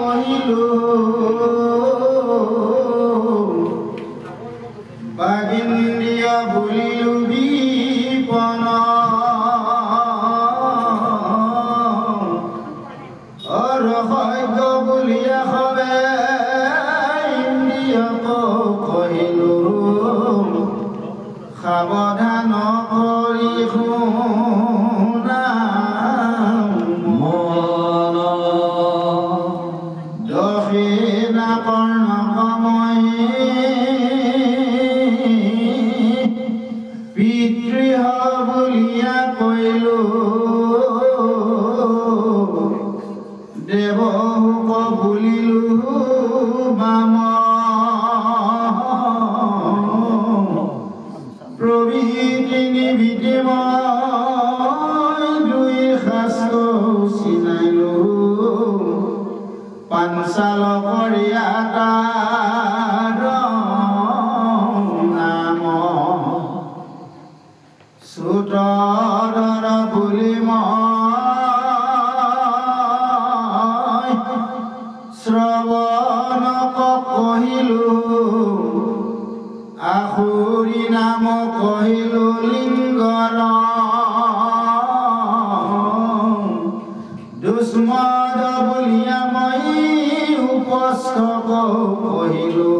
কহিলো বাগিন্দিয়া বলিলো বিপন অৰহ্য বলিয়া হবে ইন্দিয়া কহিলো সাবধান কৰি শুনা মন দক্ষিণা কৰ্ণকময় পিতৃহ বুলিয়া কৈলো দেৱহুক বুলিলো বাম প্ৰভৃতি নিবিতে মই দুই শাস্ত্ৰ চিনাইলো পাঞ্চাল কৰিয়া তাৰ নাম সুতৰৰ বুলি মই শ্ৰৱণক কহিলো আহুৰি নাম কহিলো লিংগৰ দুষ্মদ বুলিয়া মই উপস্থক কহিলো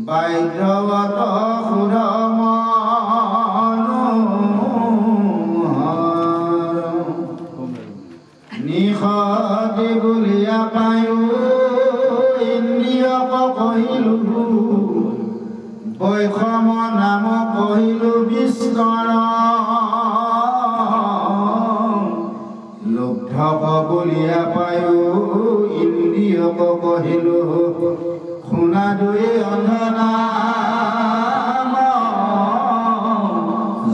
বাধ্যগত সুধম নিষদি বুলিয়া পায়ো ইন্দ্ৰিয়ক কহিলো বৈষম নাম কহিলো বিস্তৰ লুব্ধক বুলিয়া পায়ো ইন্দ্ৰিয়ক কহিলো শুনা দুই অন্ধনাম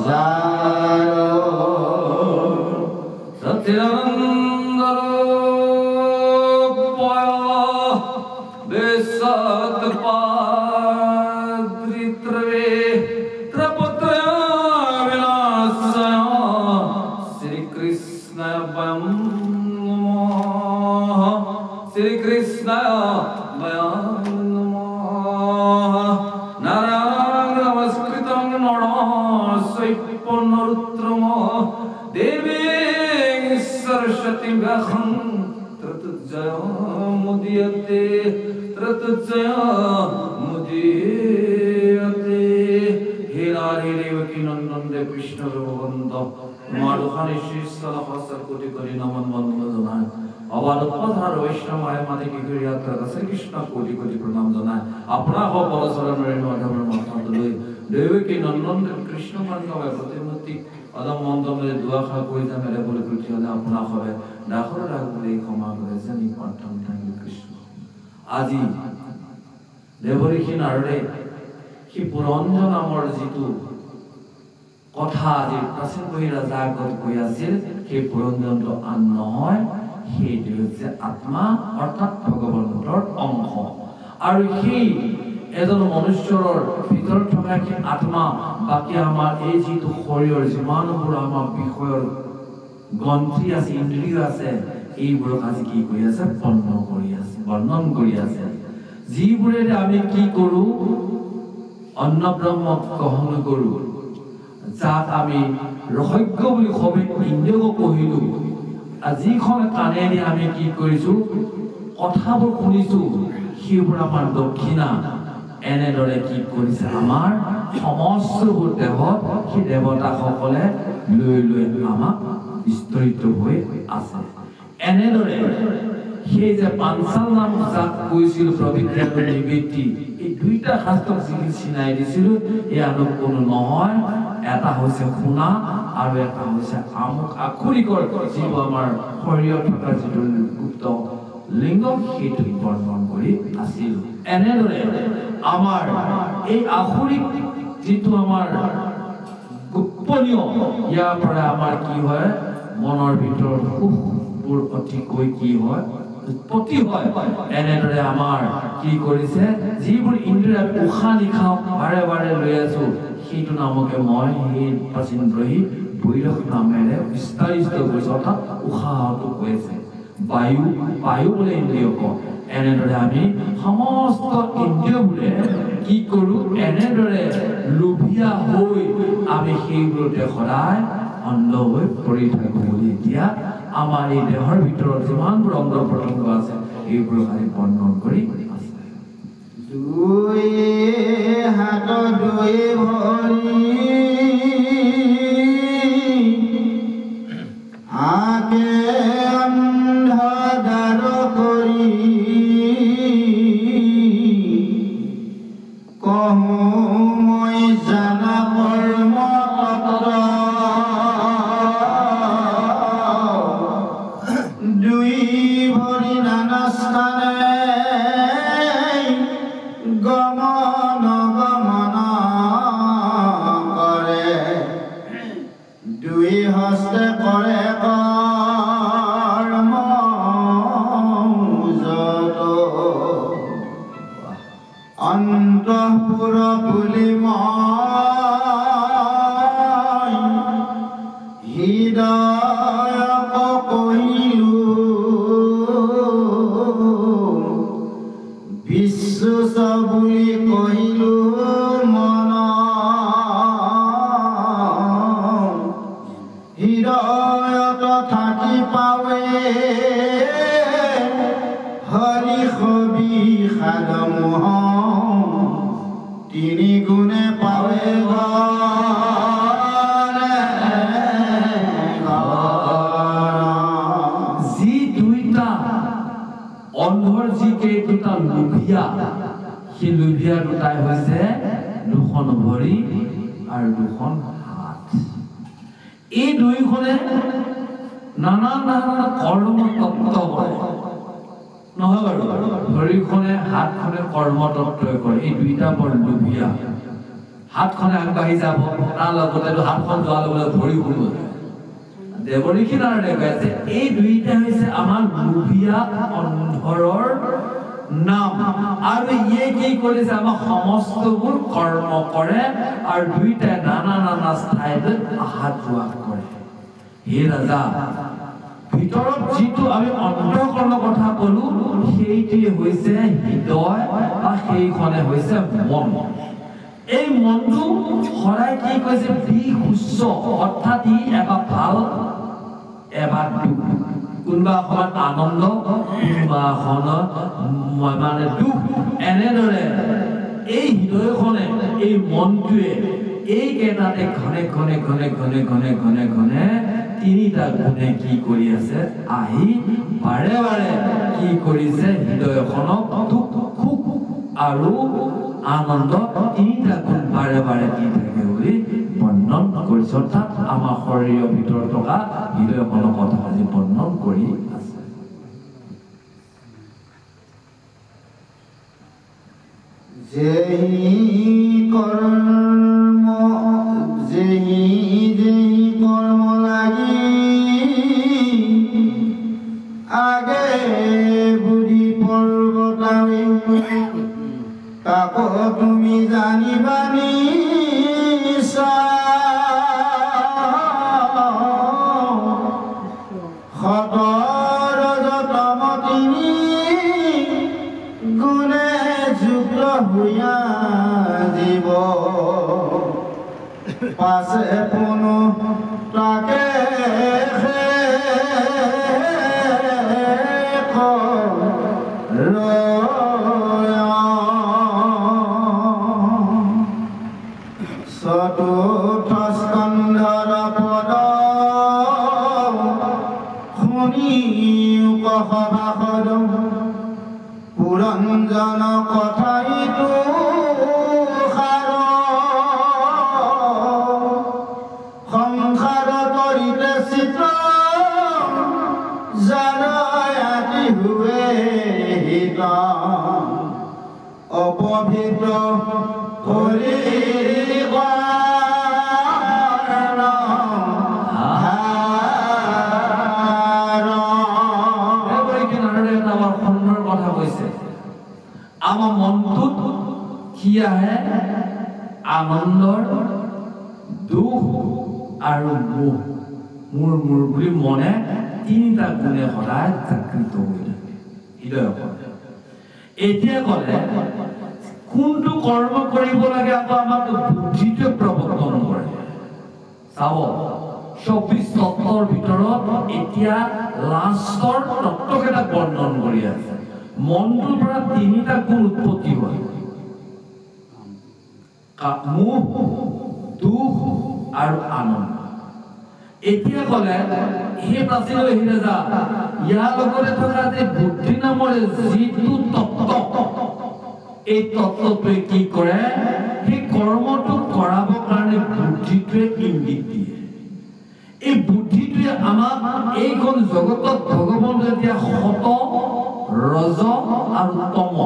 যাৰ সচিদানন্দৰ পয় বেশত পাদ্রিত্রবে ত্রপুত্রয় বিনাশয় শ্রীকৃষ্ণায় বয়ং নমঃ শ্রীকৃষ্ণায় বয়ং নমঃ নারায়ণ নমস্কৃতং নরস্যৈব নরোত্তম দেবীং সরস্বতীং ব্যাহং ত্রতুজয় মুদীয়তে ত্রতুজয় মুদীয়তে হে নারী দেবকী নন্দন দেব কৃষ্ণ গোবিন্দ তোমার ওখানে শীর্ষস্থল হস্ত কোটি কোটি নমন বন্দনা জানায় আবার উপধার বৈষ্ণব মায়ের মাঝে কি করি যাত্রা শ্রীকৃষ্ণ কোটি কোটি প্রণাম জানায় আপনার হোক বলচরণের মাধ্যমের মাধ্যমে লই দেবকী নন্দন দেব কৃষ্ণ মানবে প্রতিমূর্তি অদম মন্দমে দুআখা কই যামেৰে বলি কৃতি হলে আপোনাৰ হবে ডাখৰ ৰাগ বুলি ক্ষমা কৰে জানি প্ৰাৰ্থন থাকি কৃষ্ণ আজি দেৱৰীষি নাৰদে কি পুৰঞ্জন নামৰ যিটো কথা আজি প্ৰাচীন কহিৰা জাগত কৈ আছিল সেই পুৰঞ্জনটো আন নহয় সেইটো হৈছে আত্মা অৰ্থাৎ ভগৱন্তৰ অংশ আৰু সেই এজন মনুষ্যৰ ভিতৰত থকা কি আত্মা বাকি আমাৰ এই যিটো শৰীৰৰ যিমানবোৰ আমাৰ বিষয়ৰ গ্ৰন্থি আছে ইন্দ্ৰিয় আছে এইবোৰক আজি কি কৰি আছে বৰ্ণন কৰি আছে যিবোৰেৰে আমি কি কৰো অন্ন ব্ৰহ্মক গ্ৰহণ কৰো যাক আমি ৰহস্য বুলি কবি ইন্দ্ৰিয়ক কহিলো আজিখন কাণেৰে আমি কি কৰিছো কথাবোৰ শুনিছো সেইবোৰ আমাৰ দক্ষিণা এনেদৰে কি কৰিছে আমাৰ সমস্ত দেহত সেই দেৱতাসকলে লৈ লৈ আমাক বিস্তৰিত হৈ আছে এনেদৰে সেই যে পাঞ্চাল নাম যাক কৈছিল প্ৰবিদ্যাৰ নিবৃত্তি এই দুইটা শাস্ত্ৰক যিখিনি চিনাই দিছিল এই আৰু কোনো নহয় এটা হৈছে শুনা আৰু এটা হৈছে আমুক আক্ষৰিকৰ যিবোৰ আমাৰ শৰীৰত থকা যিটো গুপ্ত লিংগ সেইটো বৰ্ণন কৰি আছিল এনেদৰে আমাৰ এই আক্ষৰিক যিটো আমাৰ গোপনীয় ইয়াৰ পৰা আমাৰ কি হয় মনৰ ভিতৰত সুখবোৰ অতিকৈ কি হয় উৎপত্তি হয় এনেদৰে আমাৰ কি কৰিছে যিবোৰ ইন্দ্ৰিয় উশাহ নিশাহ বাৰে বাৰে লৈ আছো সেইটো নামকে মই সেই প্ৰাচীন গ্ৰহী বৈৰস নামেৰে বিস্তাৰিত কৰিছে অৰ্থাৎ উশাহটো কৈছে বায়ু বোলে ইন্দ্ৰিয় কওঁ এনেদৰে আমি সমস্ত ইন্দ্ৰিয়বোৰে কি কৰোঁ এনেদৰে লোভিয়া হৈ আমি সেইবোৰতে সদায় অন্ধ হৈ পৰি থাকোঁ বুলি এতিয়া আমাৰ এই দেহৰ ভিতৰত যিমানবোৰ অংগ প্ৰত্যংগ আছে এইবোৰ খালি বৰ্ণন কৰি আছে দুই হাত দুই ভৰি আকে অন্ধকাৰ কৰি কহোঁ মই জানা কৰ্ম দুই ভৰি নানা স্থানে গমন কৰে দুই হস্তে কৰে কৰ্ম যত অন্তঃপুৰ বুলি মই হৃদয়ক কহিলোঁ বিশ্ব বুলি কহিলোঁ মন হৃদয়ত থাকি পাৱে হৰি ছবি সাধমোহ তিনি গুণে পাৱে যি দুইটা অন্ধৰ যিকে দুটা লোভিয়া সেই লোভিয়া দুটাই হৈছে দুখন ভৰি আৰু দুখন হাত এই দুইখনে নানান নানান কৰ্ম তত্ত্ব কৰে নহয় বাৰু ভৰিখনে হাতখনে কৰ্ম তত্ত্বই কৰে এই দুইটা বৰ লোভিয়া হাতখনে আগবাঢ়ি যাব তাৰ লগতে হাতখন যোৱাৰ লগতে ভৰি ঘূৰিব দেৱৰীষি নাৰদে কৈছে এই দুইটা হৈছে আমাৰ লোভিয়া অন্ধৰৰ নাম আৰু ইয়ে কি কৰিছে আমাৰ সমস্তবোৰ কৰ্ম কৰে আৰু দুইটা নানা নানা ঠাইলৈ অহা যোৱা কৰে হে ৰাজা ভিতৰত যিটো আমি অন্তঃকৰণৰ কথা ক'লো সেইটোৱে হৈছে হৃদয় বা সেইখনে হৈছে মন এই মনটো সদায় কি কৈছে বিহুচ্চ অৰ্থাৎ ই এবাৰ ভাল এবাৰ দুখ কোনোবা সময়ত আনন্দ কোনোবা সময়ত মানে দুখ এনেদৰে এই হৃদয়খনে এই মনটোৱে এইকেইটাতে ঘনে ঘনে ঘনে ঘনে ঘনে ঘনে ঘনে তিনিটা গুণে কি কৰি আছে আহি বাৰে বাৰে কি কৰিছে হৃদয়খনক দুখ সুখ আৰু আনন্দ তিনিটা গুণ বাৰে বাৰে দি থাকে বুলি বৰ্ণন কৰিছে অৰ্থাৎ আমাৰ শৰীৰৰ ভিতৰত থকা হৃদয়খনৰ কথা আজি বৰ্ণন কৰি আছে যেহি কৰ্ম লাগি আগে বুদ্ধি পৰ্বতাৱে তাক তুমি জানিবা গুণে যুক্ত হইয়া জীৱ পাছে কোনো তাকে চতুৰ্থ স্কন্ধৰ পদ শুনি উপসভাসদ পুৰঞ্জন কথাইতো সাৰ সংসাৰ তৰিতে চিত্ৰ জানয়াতি হুৱে হিত অপবিত্ৰ কৰি আমাৰ মনটোত কি আহে আনন্দৰ দুখ আৰু মোহ মোৰ বুলি মনে তিনিটা গুণে সদায় জাগৃত হৈ থাকে হৃদয় এতিয়া ক'লে কোনটো কৰ্ম কৰিব লাগে আকৌ আমাক বুদ্ধিটোৱে প্ৰৱৰ্তন কৰে চাব 24 তত্ত্বৰ ভিতৰত এতিয়া লাষ্টৰ তত্ত্বকেইটা বৰ্ণন কৰি আছে মনটোৰ পৰা তিনিটা গুণ উৎপত্তি হয় মোহ দুখ আৰু আনন্দ এতিয়া ক'লে সেই প্ৰাচীন হিৰাজা ইয়াৰ লগতে থকা যে বুদ্ধি নামৰ যিটো তত্ত্ব এই তত্ত্বটোৱে কি কৰে সেই কৰ্মটো কৰাবৰ কাৰণে বুদ্ধিটোৱে ইংগিত দিয়ে এই বুদ্ধিটোৱে আমাক এইখন জগতত ভগৱান যেতিয়া সত ৰজ আৰু তম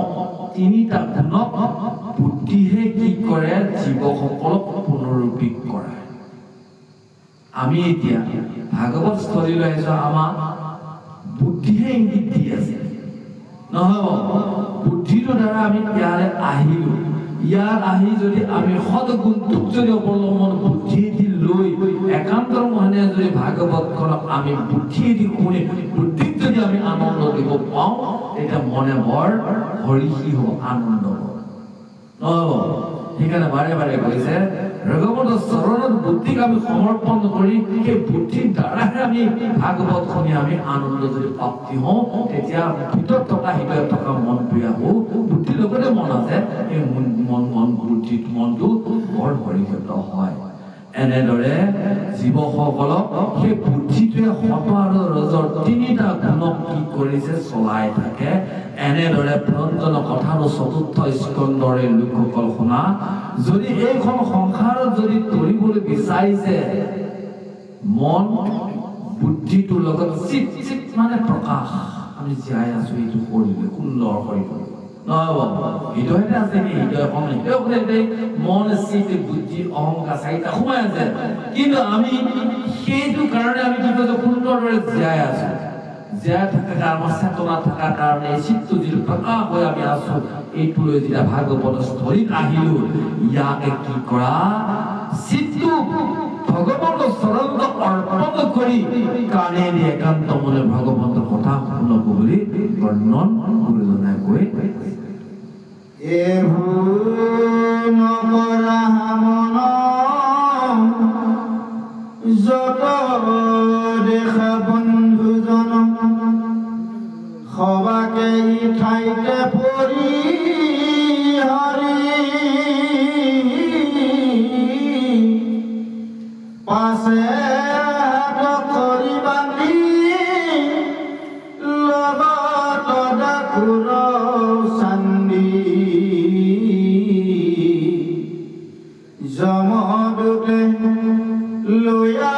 তিনিটা গুণক বুদ্ধিহে কি কৰে জীৱসকলক পুনৰুদ্ধাৰ কৰে আমি এতিয়া ভাগৱত স্থলীলৈ আহিছো আমাক বুদ্ধিহে ইংগিত দি আছে নহ'ব বুদ্ধিটোৰ দ্বাৰা আমি ইয়ালৈ আহিলো ইয়াত আহি যদি আমি সদগুণটোক যদি অৱলম্বন বুদ্ধি দি লৈ একান্তৰ মনে যদি ভাগৱতখনক আমি বুদ্ধি দি শুনি বুদ্ধিক যদি আমি আনন্দ দিব পাওঁ তেতিয়া মনে বৰ হৰিষি হ'ব আনন্দ হ'ব নহ'ব সেইকাৰণে বাৰে বাৰে কৈছে ভগৱতৰ চৰণত বুদ্ধিক আমি সমৰ্পণ কৰি সেই বুদ্ধিৰ দ্বাৰাহে আমি ভাগৱত শুনি আমি আনন্দ যদি প্ৰাপ্তি হওঁ তেতিয়া ভিতৰত থকা হৃদয়ত থকা মনটোৱে আকৌ বুদ্ধিৰ লগতে মন আছে সেই বুদ্ধিত মনটো বৰ হৰিভক্ত হয় এনেদৰে জীৱসকলক সেই বুদ্ধিটোৱে সত আৰু ৰজৰ তিনিটা গুণক কি কৰিছে চলাই থাকে এনেদৰে পুৰঞ্জন কথাৰ চতুৰ্থ স্কন্ধৰে লোকসকল শুনা যদি এইখন সংসাৰত যদি তৰিবলৈ বিচাৰিছে মন বুদ্ধিটোৰ লগত চিত চিত মানে প্ৰকাশ আমি জীয়াই আছো এইটো কৰিলে সুন্দৰ কৰিব নহ'ব হৃদয়তে আছে কি হৃদয়খন হৃদয়খনতে মন চিত বুদ্ধি অহংকাৰ চাৰিটা সোমাই আছে কিন্তু আমি সেইটো কাৰণে আমি কি কৈছো সুন্দৰদৰে জীয়াই আছো জীয়াই থকা আমাৰ চেতনা থকাৰ কাৰণে চিত্ত যিটো প্ৰকাশ হৈ আমি আছো এইটো লৈ যেতিয়া ভাগৱত স্থলীত আহিলো ইয়াকে কি কৰা চিত্তু ভগৱন্তৰ চৰণত অৰ্পণ কৰি কাণেৰে একান্ত মনে ভগৱন্তৰ কথা শুনক বুলি বৰ্ণন গুৰুজনাই কৈ নকৰা মন যত দেখা বন্ধুজন সবাকে ঠাইতে পৰি হৰি পাছে কৰি বান্ধি লগত ডাকুৰ চান্দি জমদূতে লয়া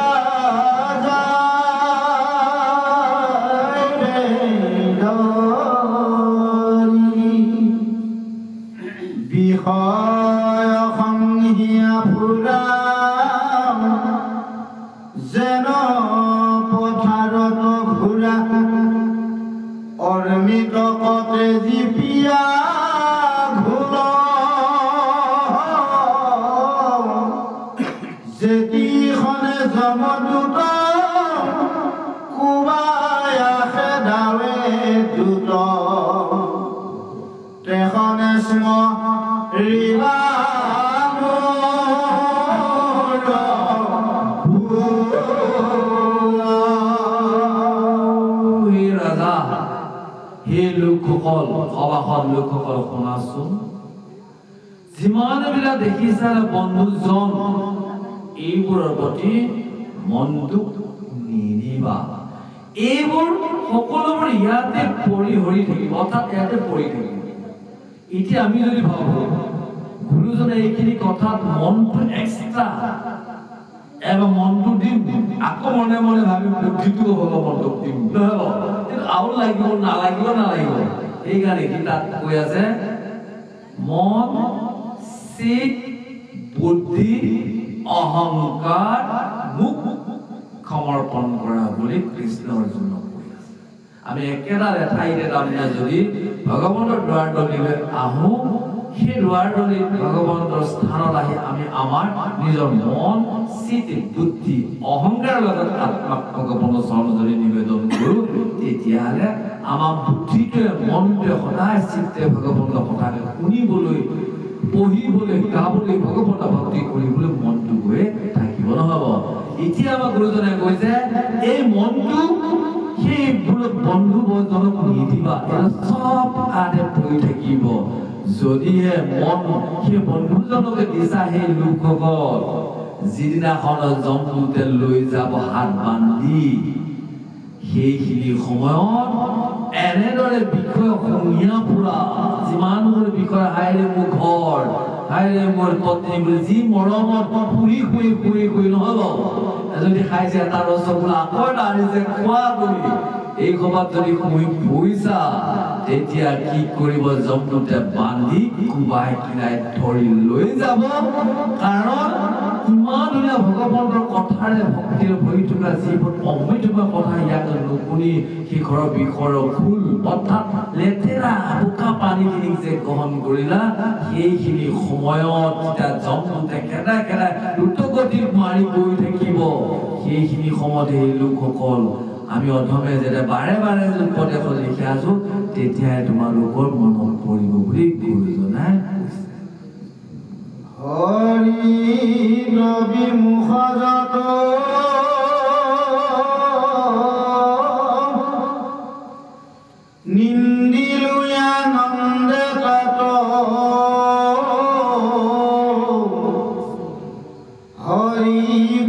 বিষয় সংহিয়া ফুৰা যেন পথাৰত ঘূৰা অৰ্মিত কতে জিপিয়া ঘূৰ যেতিখনে জমদূত কোবাই আহে দাৱে দূত তেখনে স্ম ৰিবা হে লোকসকল সভাসদ লোকসকল শুনাচোন যিমানবিলাক দেখিছা বন্ধুজন এইবোৰৰ প্ৰতি মনটোক নিদিবা এইবোৰ সকলোবোৰ ইয়াতে পৰি হৰি থাকিব অৰ্থাৎ ইয়াতে পৰি থাকিব এতিয়া আমি যদি ভাবো গুৰুজনে এইখিনি কথাত মনটো এক্সট্ৰা এবাৰ মনটো দিম আকৌ মনে মনে ভাবি বুদ্ধিটো হ'ব মনটোক দিম কিন্তু আৰু লাগিব নালাগিব সেইকাৰণে কি তাত কৈ আছে মন চিত বুদ্ধি অহংকাৰ মোক সমৰ্পণ কৰা বুলি কৃষ্ণ অৰ্জুনক কৈ আছে আমি একেটা ঠাইতে তাৰমানে যদি ভগৱানৰ দ্বাৰ দলিলৈ আহোঁ সেই দুৱাৰদলি ভগৱন্তৰ স্থানত আহি আমি আমাৰ নিজৰ মন চিত্ত বুদ্ধি অহংকাৰ লগত আত্মাক ভগৱন্তৰ চৰণ যদি নিবেদন কৰোঁ তেতিয়াহ'লে আমাৰ বুদ্ধিটোৱে মনটোৱে সদায় চিত্তে ভগৱন্তৰ কথাকে শুনিবলৈ পঢ়িবলৈ গাবলৈ ভগৱন্তৰ ভক্তি কৰিবলৈ মনটো গৈ থাকিব নহ'ব এতিয়া আমাৰ গুৰুজনে কৈছে এই মনটো সেই বন্ধু বৰ্জনক নিদিবা চব আনে পৰি থাকিব যদিহে মন সেই বন্ধুজনকে দিছা সেই লোকসকল যিদিনাখন জমদূতে লৈ যাব হাত বান্ধি সেইখিনি সময়ত এনেদৰে বিষয় শুনিয়া ফুৰা যিমানবোৰ বিষয় হাইৰে মোৰ ঘৰ হাইৰে মোৰ পত্নী বুলি যি মৰমত ফুৰি ফুৰি ফুৰি ফুৰি নহ'ব যদি খাইছে এটা ৰসগোল্লা আকৌ এটা আনিছে খোৱা বুলি এই সভাত যদি শুই ফুৰিছা তেতিয়া কি কৰিব জমদূতে বান্ধি কোবাই কিনাই ধৰি লৈ যাব কাৰণ ইমান ধুনীয়া ভগৱন্তৰ কথাৰে ভক্তিৰ ভৰি থকা যিবোৰ অমৃতময় কথা ইয়াক নুশুনি শিখৰৰ বিষৰৰ ফুল অৰ্থাৎ লেতেৰা বোকা পানীখিনিক যে গ্ৰহণ কৰিলা সেইখিনি সময়ত যেতিয়া জমদূতে খেদাই খেদাই দ্ৰুতগতিত মাৰি গৈ থাকিব সেইখিনি সময়ত সেই লোকসকল আমি অধমে যেতিয়া বাৰে বাৰে উপদেশত লিখি আছো তেতিয়াই তোমালোকৰ মনত পৰিব বুলি গুৰুজনাই কৈছে হৰি নবী মুখজাত নিন্দিলো আনন্দে কাত হৰি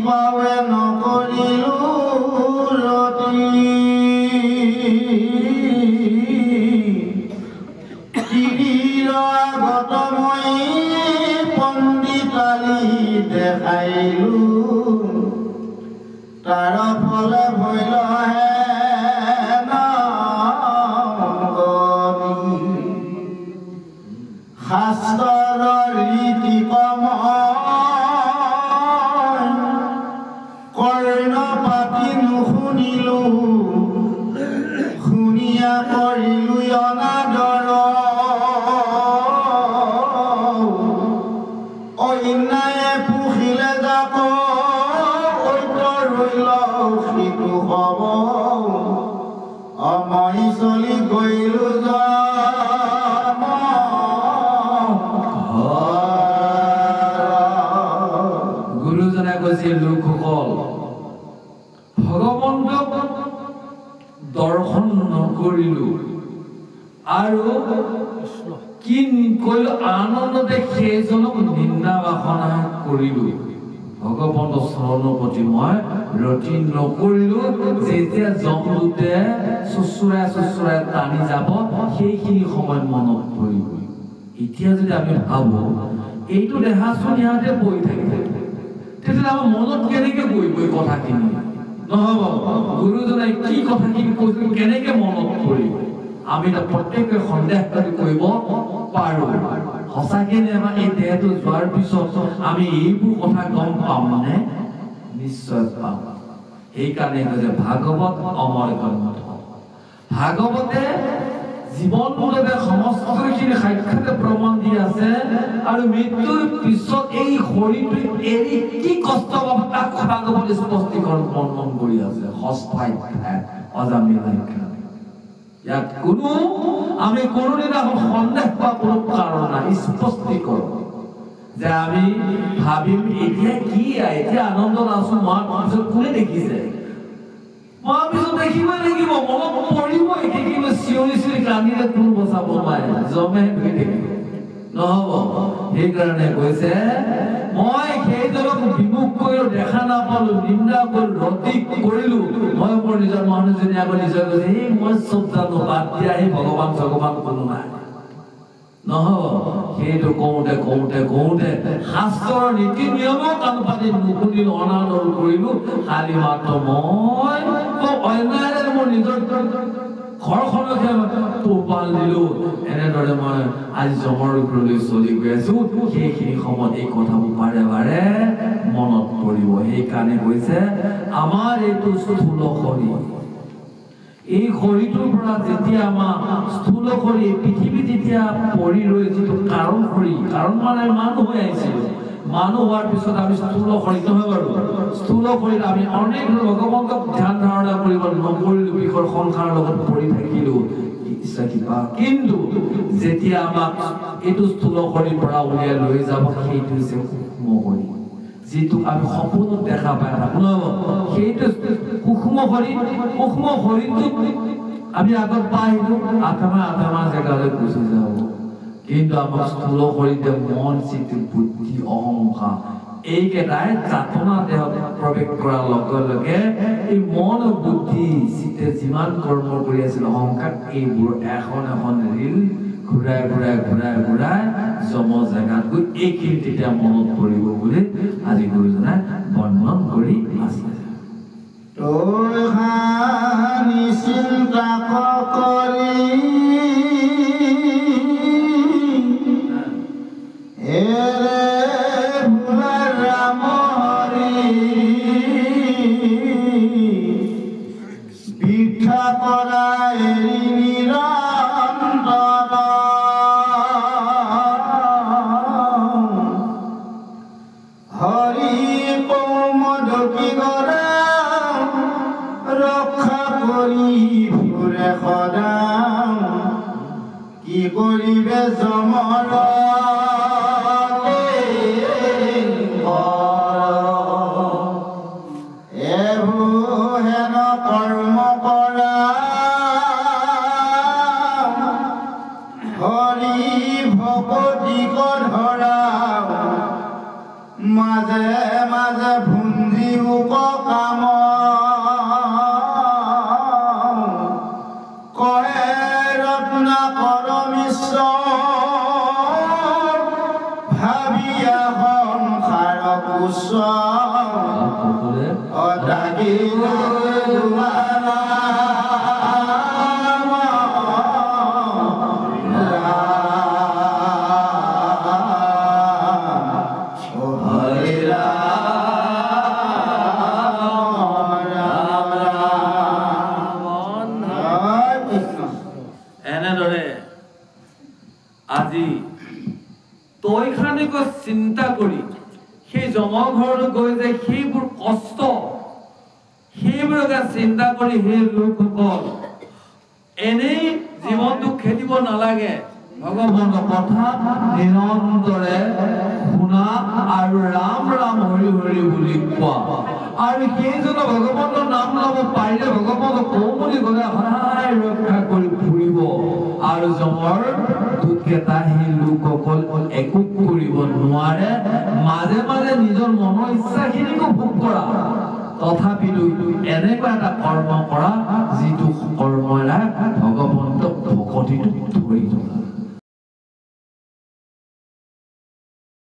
পাৱে নকৰিলো ৰতি তিৰিৰ আগত মই দেখাইলো তাৰ ফলে ভৈল শাস্ত্ৰৰ ৰীতি কম কৰ্ণ পাতি নুশুনিলো শুনিয়া কৰিলো অনাদৰ অন্যায় পুহিলে যাব সিটো হব অমই চলি গৈলো গুৰুজনে কৈছে লোকসকল ভগৱন্তক দৰ্শন নকৰিলো আৰু কি কৰিলো আনন্দতে সেইজনক নিন্দা বাসনা কৰিলো ভগৱন্তৰ চৰণৰ প্ৰতি মই ৰতি নকৰিলো যেতিয়া জমদূতে চুচুৰাই টানি যাব সেইখিনি সময়ত মনত পৰিব এতিয়া যদি আমি ভাবো এইটো দেহাচোন ইয়াতে পৰি থাকিব তেতিয়াহ'লে আমাৰ মনত কেনেকে পৰিব এই কথাখিনি নহ'ব গুৰুজনাই কি কথাখিনি কৈছিল কেনেকে মনত পৰিব আমি এটা প্ৰত্যেকে সন্দেহ কৰি কৰিব পাৰো সঁচাকে নে আমাৰ এই দেহটো যোৱাৰ পিছত আমি এইবোৰ কথা গম পামনে নিশ্চয় পাম সেইকাৰণে কৈছে ভাগৱত অমৰ গ্ৰন্থ ভাগৱতে জীৱন মূলতে সমস্তখিনি সাক্ষাতে প্ৰমাণ দি আছে আৰু মৃত্যুৰ পিছত এই শৰীৰটো এৰি কি কষ্ট পাব তাক ভাগৱত স্পষ্টীকৰণ বৰ্ণন কৰি আছে হস্তাই অজামিলাই ইয়াত কোনো আমি কোনোদিনা সন্দেহ পোৱা কোনো কাৰণ নাই স্পষ্টীকৰণ যে আমি ভাবিম এতিয়া কি এতিয়া আনন্দত আছো মহাপিছত কোনে দেখিছে মহাপিছত দেখিবই লাগিব মনত পৰিবই কিন্তু চিঞৰি চিঞৰি কান্দিলে কোনো বচাব নোৱাৰে জমে হৈ থাকিব নহ'ব সেইকাৰণে কৈছে মই সেইজনক বিমুখ কৰিলো দেখা নাপালো নিন্দা কৰিলো ৰতি কৰিলো মই মোৰ নিজৰ মানুহজনী আগত নিজৰ কৈছে এই মই চব জানো বাদ দিয়া সেই ভগৱান কোনো নাই নহ'ব সেইটো কওঁতে কওঁতে কওঁতে শাস্ত্ৰৰ নীতি নিয়মৰ কাণ পাতি নুশুনিলো অনাদৰ কৰিলো খালি মাত্ৰ মই অন্যায়েৰে মোৰ নিজৰ ঘৰখনকে পোহপাল দিলো এনেদৰে মই আজি জমৰ ওপৰলৈ চলি গৈ আছো সেইখিনি সময়ত এই কথাবোৰ বাৰে বাৰে মনত পৰিব সেইকাৰণে কৈছে আমাৰ এইটো স্থূল শৰীৰ এই শৰীৰটোৰ পৰা যেতিয়া আমাৰ স্থূল শৰীৰ পৃথিৱী যেতিয়া পৰি ৰৈ যিটো কাৰণ শৰীৰ কাৰণ মানে মানুহ হৈ আহিছিল মানুহ হোৱাৰ পিছত আমি স্থূল শৰীৰ নহয় বাৰু স্থূল শৰীৰ আমি অনেক ভগৱন্তক ধ্যান ধাৰণা কৰিব নকৰিলো বিষৰ সংসাৰৰ লগত পৰি থাকিলো ইচ্ছা কিবা কিন্তু যেতিয়া আমাক এইটো স্থূল শৰীৰ পৰা উলিয়াই লৈ যাব সেইটো হৈছে সূক্ষ্ম শৰীৰ যিটো আমি সপোনত দেখা পাই থাকো সেইটো সূক্ষ্ম শৰীৰটো আমি আগত পাইলো আত্মা জেগালৈ গুচি যাও কিন্তু আমাৰ স্থূল শৰীৰতে মন চিত্ত বুদ্ধি অহংকাৰ এইকেইটাই যাতনা দেহত প্ৰৱেশ কৰাৰ লগে লগে এই মন বুদ্ধি চিত্তে যিমান কৰ্ম কৰি আছিল অহংকাৰ এইবোৰ এখন ৰিল ঘূৰাই যম জেগাত গৈ এইখিনি তেতিয়া মনত পৰিব বুলি আজি গুৰুজনে বৰ্ণন কৰি আছে চিন্তা কৰি পিঠা কৰা হৰি কৌমদকি কৰা ৰক্ষা কৰি ফুৰে সদা কি কৰিবে জমৰ কৰ্ম কৰা হৰি ভকতিক ধৰা মাজে মাজে ভুঞ্জি উপকাম কহে ৰত্না পৰমেশ্বৰ ভাবিয়া সংসাৰ কুশ অদাগী আজি তৈখানিক চিন্তা কৰি সেই জমৰ ঘৰলৈ গৈ যে সেইবোৰ কষ্ট সেইবোৰকে চিন্তা কৰি সেই লোকসকল এনেই জীৱনটো খেদিব নালাগে ভগৱানৰ কথা নিৰন্তৰে শুনা আৰু ৰাম ৰাম হৰি হৰি বুলি কোৱা আৰু সেইজন ভগৱানৰ নাম ল'ব পাৰিলে ভগৱানক কওঁ বুলি গ'লে সদায় ৰক্ষা কৰি ফুৰিব আৰু জমৰ দুটকেইটা সেই লোকসকল একো কৰিব নোৱাৰে মাজে মাজে নিজৰ মনৰ ইচ্ছাখিনিকো ভোগ কৰা তথাপিতো এনেকুৱা এটা কৰ্ম কৰা যিটো কৰ্মৰে ভগৱন্তক ভকতিটো ধৰি তোলা